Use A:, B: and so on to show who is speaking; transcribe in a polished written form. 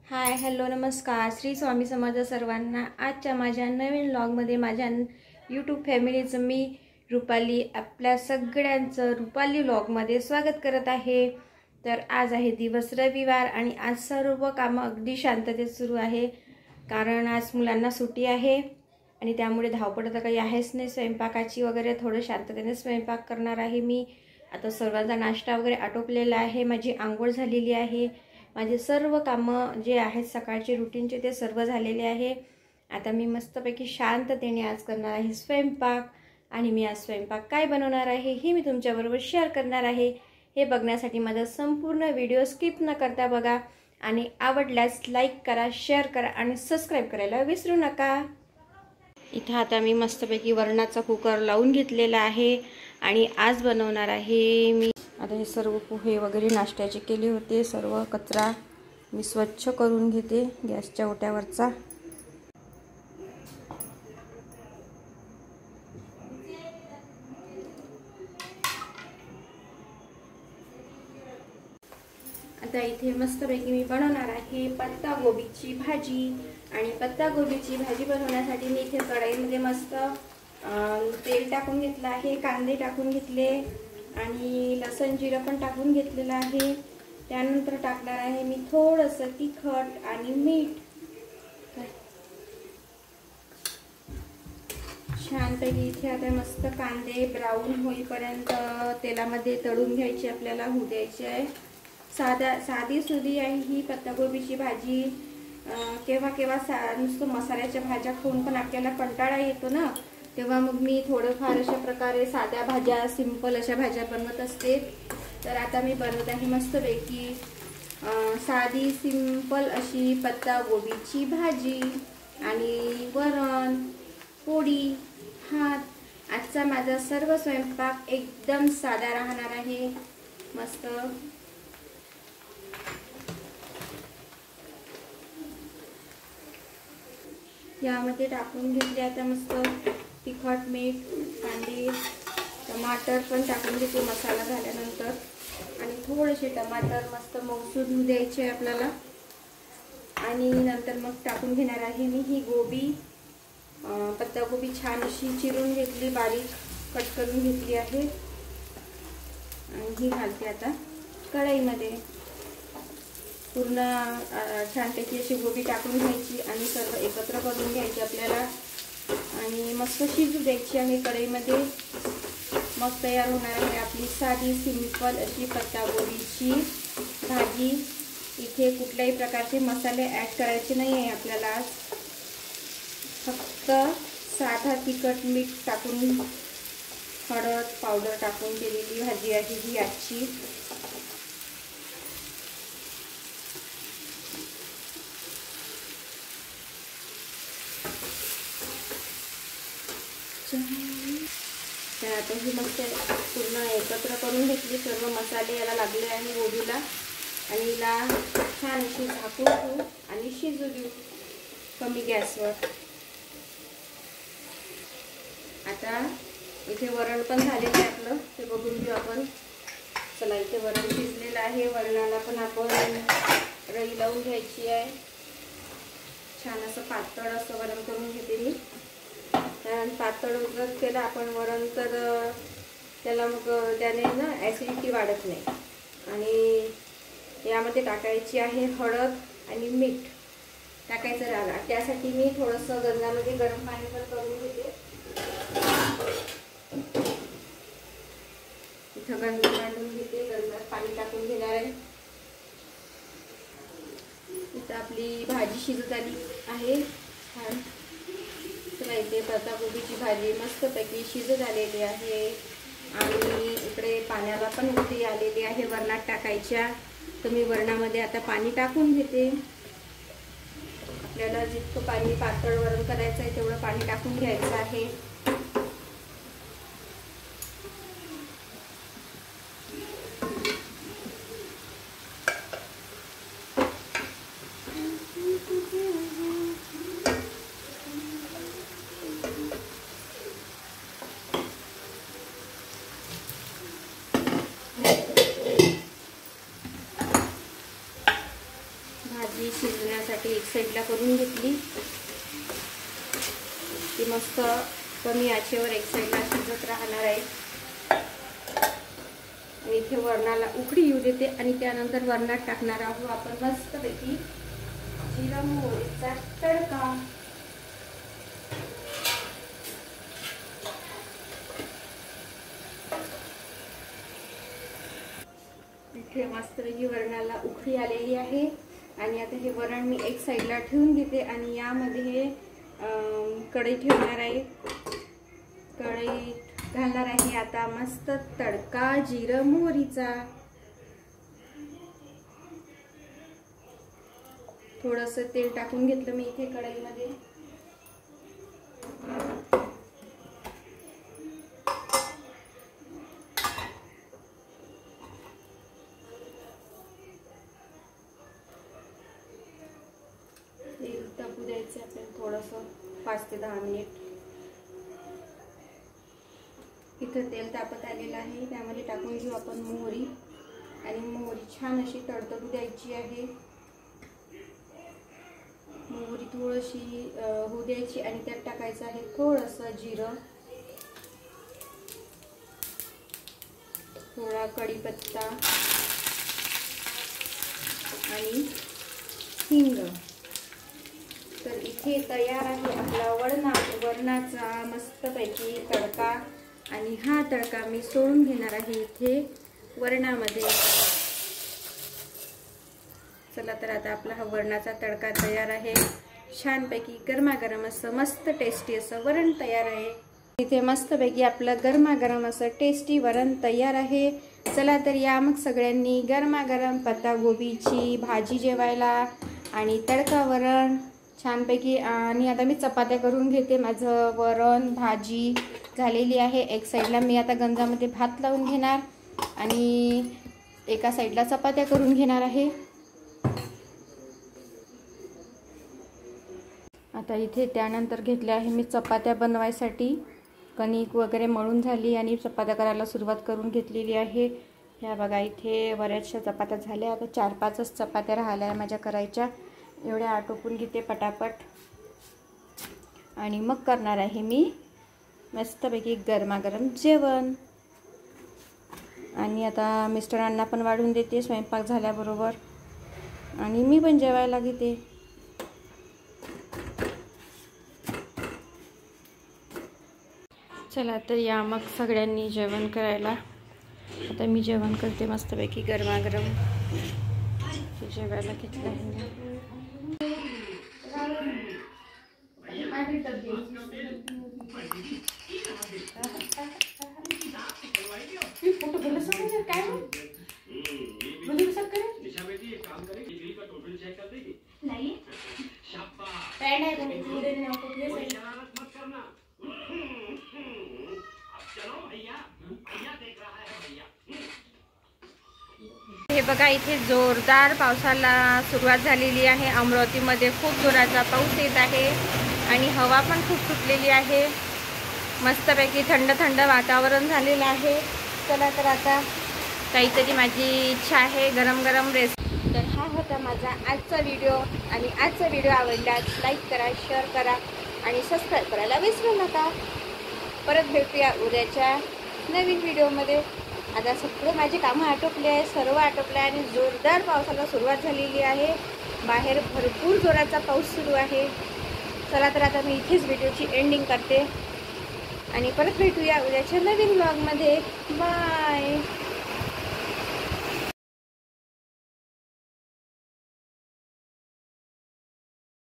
A: Hi hello नमस्कार श्री स्वामी समर्थ सर्वांना। आजच्या माझ्या नवीन व्लॉगमध्ये माझ्या यूट्यूब फॅमिलीचं मी रुपाली आपल्या सगळ्यांचं रुपाली व्लॉगमध्ये स्वागत करत आहे। तर आज आहे दिवस रविवार आणि आज सर्व कामं अगदी शांततेत सुरू आहे, कारण आज मुलांना सुट्टी आहे आणि त्यामुळे धावपळ तर काही आहेच नाही। स्वयंपाकाची वगैरे थोडं शांततेने स्वयंपाक करणार आहे मी। आता सर्वांचा नाश्ता वगैरे आटोपलेला आहे, माझी आंघोळ झालेली आहे, माझे सर्व कामं जे आहेत सकाळचे रुटीनचे ते सर्व झालेले आहे। आता मी मस्तपैकी शांततेने आज करणार आहे स्वयंपाक आणि मी आज स्वयंपाक काय बनवणार आहे हे मी तुमच्याबरोबर शेअर करणार आहे। हे बघण्यासाठी माझा संपूर्ण व्हिडिओ स्किप न करता बघा आणि आवडल्यास लाईक करा, शेअर करा आणि सबस्क्राइब करायला विसरू नका। इथे आता मी मस्तपैकी वरणाचा कुकर लावून घेतलेला आहे आणि आज बनवणार आहे मी। आता हे सर्व पोहे वगैरे नाश्त्याचे केले होते, सर्व कचरा मी स्वच्छ करून घेते गॅसच्या ओट्यावरचा। आता इथे मस्तपैकी मी बनवणार आहे पत्ता गोबीची भाजी आणि पत्ता गोबीची भाजी बनवण्यासाठी मी इथे कढईमध्ये मस्त तेल टाकून घेतलं आहे, कांदे टाकून घेतले आणि लसूण जिरं पण टाकून घेतलेलं आहे। त्यानंतर टाकणार आहे मी थोडंसं तिखट आणि मीठ। छानपैकी इथे आता मस्त कांदे ब्राऊन होईपर्यंत तेलामध्ये तळून घ्यायचे, आपल्याला होऊ द्यायचे आहे। साधी सुधी आहे ही पत्तागोबीची भाजी। केव्हा केव्हा नुसतं मसाल्याच्या भाज्या खाऊन पण आपल्याला कंटाळा येतो ना, तेव्हा मग मी थोडंफार अशा प्रकारे साध्या भाज्या सिंपल अशा भाज्या बनवत असते। तर आता मी बनवत आहे मस्तपैकी साधी सिंपल अशी पत्ता गोबीची भाजी आणि वरण पोळी भात। आजचा माझा सर्व स्वयंपाक एकदम साधा राहणार आहे। मस्त यामध्ये टाकून घेतले आता मस्त तिखट मीठ कांदे टमाटर पण टाकून घेते मसाला झाल्यानंतर आणि थोडेसे टमाटर मस्त मौसूद होऊ द्यायचे आपल्याला। आणि नंतर मग टाकून घेणार आहे मी ही गोबी, पत्तागोबी छान अशी चिरून घेतली, बारीक कट करून घेतली आहे आणि ही घालते आता कढईमध्ये। पूर्ण छानपैकी अशी गोबी टाकून घ्यायची आणि सर्व एकत्र करून घ्यायची आपल्याला आणि मस्त शिजू द्यायची आहे कढईमध्ये। मग तयार होणार आहे आपली साधी सिंपल अशी पत्तागोबीची भाजी। इथे कुठल्याही प्रकारचे मसाले ॲड करायचे नाही आहे आपल्याला, फक्त साधा तिखट मीठ टाकून हळद पावडर टाकून केलेली भाजी आहे ही आजची। तर आता ही मस्त पूर्ण एकत्र करून घेतली, सर्व मसाले याला लागले आहे गोबीला आणि हिला छान अशी झाकून ठेवू आणि शिजू देऊ कमी गॅसवर। आता इथे वरण पण झालेलं आहे आपलं, ते बघून घेऊ आपण। चला इथे वरण शिजलेलं आहे, वरणाला पण आपण रई लावून घ्यायची आहे। छान असं पातळ असं वरण करून घेते मी, कारण पातळ जर केलं आपण वरण तर त्याला मग त्याने ना ॲसिडिटी वाढत नाही। आणि यामध्ये टाकायची आहे हळद आणि मीठ टाकायचं राहिला, त्यासाठी मी थोडंसं गंजामध्ये गरम पाणी पण करून घेते। इथं गंज मांडून घेते, गंजात पाणी टाकून घेणार आहे। इथं आपली भाजी शिजत आली आहे छान। तर इथे पत्तागोबीची भाजी मस्तपैकी शिजत आलेली आहे आणि इकडे पाण्याला पण उकळी आलेली आहे वरणात टाकायच्या। तर मी वरणामध्ये आता पाणी टाकून घेते। आपल्याला जितकं पाणी पातळ वरण करायचं आहे तेवढं पाणी टाकून घ्यायचं आहे। भाजी शिजण्यासाठी एक साईडला करून घेतली. ती मस्त कमी आचेवर एक साईडला शिजत राहणार आहे. आणि इथे वरणाला उकळी येऊ देते आणि त्यानंतर वरणात टाकणार आहोत आपण मस्तपैकी जिरा मोहरीचा तडका. इथे मस्तपैकी वरणाला उकळी आलेली आहे आणि आता हे वरण मी एक साईडला ठेवून घेते आणि यामध्ये हे कढई ठेवणार आहे. कढईत घालणार आहे आता मस्त तडका जिरं मोहरीचा. थोडंसं तेल टाकून घेतलं मी इथे कढईमध्ये. तेल टाकू द्यायचं आपल्याला थोडंसं 5 ते 10 मिनिट. इथं तेल तापत आलेलं आहे, त्यामध्ये टाकून घेऊ आपण मोहरी आणि मोहरी छान अशी तडतडू द्यायची आहे. मोहरी थोडीशी होऊ द्यायची आणि त्यात टाकायचं आहे थोडंसं जिरं, थोडा कढीपत्ता आणि हिंग. तर इथे तयार आहे आपला वरणाचा मस्तपैकी तडका. आणि हा तडका मी सोडून घेणार आहे इथे वरणामध्ये. चला तर आता आपला हा वरणाचा तडका तयार आहे. छानपैकी गरमागरम असं मस्त टेस्टी असं वरण तयार आहे. इथे मस्तपैकी आपलं गरमागरम असं टेस्टी वरण तयार आहे. चला तर या मग सगळ्यांनी गरमागरम पत्तागोबीची भाजी जेवायला आणि तडका वरण छानपैकी. आणि आता मी चपात्या करून घेते. माझं वरण भाजी झालेली आहे. एक साईडला मी आता गंजामध्ये भात लावून घेणार आणि एका साईडला चपात्या करून घेणार आहे. आता इथे त्यानंतर घेतले आहे मी चपात्या बनवायसाठी. कणिक वगैरे मळून झाली आणि चपात्या करायला सुरुवात करून घेतलेली आहे. ह्या बघा इथे बऱ्याचशा चपात्या झाल्या. आता 4-5च चपात्या राहिल्या आहे माझ्या करायच्या. एवढ्या आटोपून घेते पटापट आणि मग करणार आहे मी मस्तपैकी गरमागरम जेवण. आणि आता मिस्टरांना पण वाढून देते स्वयंपाक झाल्याबरोबर आणि मी पण जेवायला घेते. चला तर या मग सगळ्यांनी जेवण करायला. आता मी जेवण करते मस्तपैकी गरमागरम. जेवायला घेतलं आहे. हे बघा इथे जोरदार पावसाला सुरुवात झालेली आहे. अमरावतीमध्ये खूप जोराचा पाऊस येत आहे आणि हवा पण खूप सुटलेली आहे. मस्तपैकी थंड थंड वातावरण झालेलं आहे. चला तर आता काहीतरी माझी इच्छा आहे गरम गरम रेसिपी. तर हा होता माझा आजचा व्हिडिओ आणि आजचा व्हिडिओ आवडल्यास लाईक करा, शेअर करा आणि सबस्क्राईब करायला विसरू नका. परत भेटूया उद्याच्या नवीन व्हिडिओमध्ये. आता सगळे माझी कामं आटोपले आहे, सर्व आटोपले आहे आणि जोरदार पावसाला सुरुवात झालेली आहे. बाहेर भरपूर जोराचा पाऊस सुरू आहे. चला तर आता मी इथेच व्हिडिओची एंडिंग करते आणि परत भेटूया उद्याच्या नवीन व्लॉगमध्ये. बाय.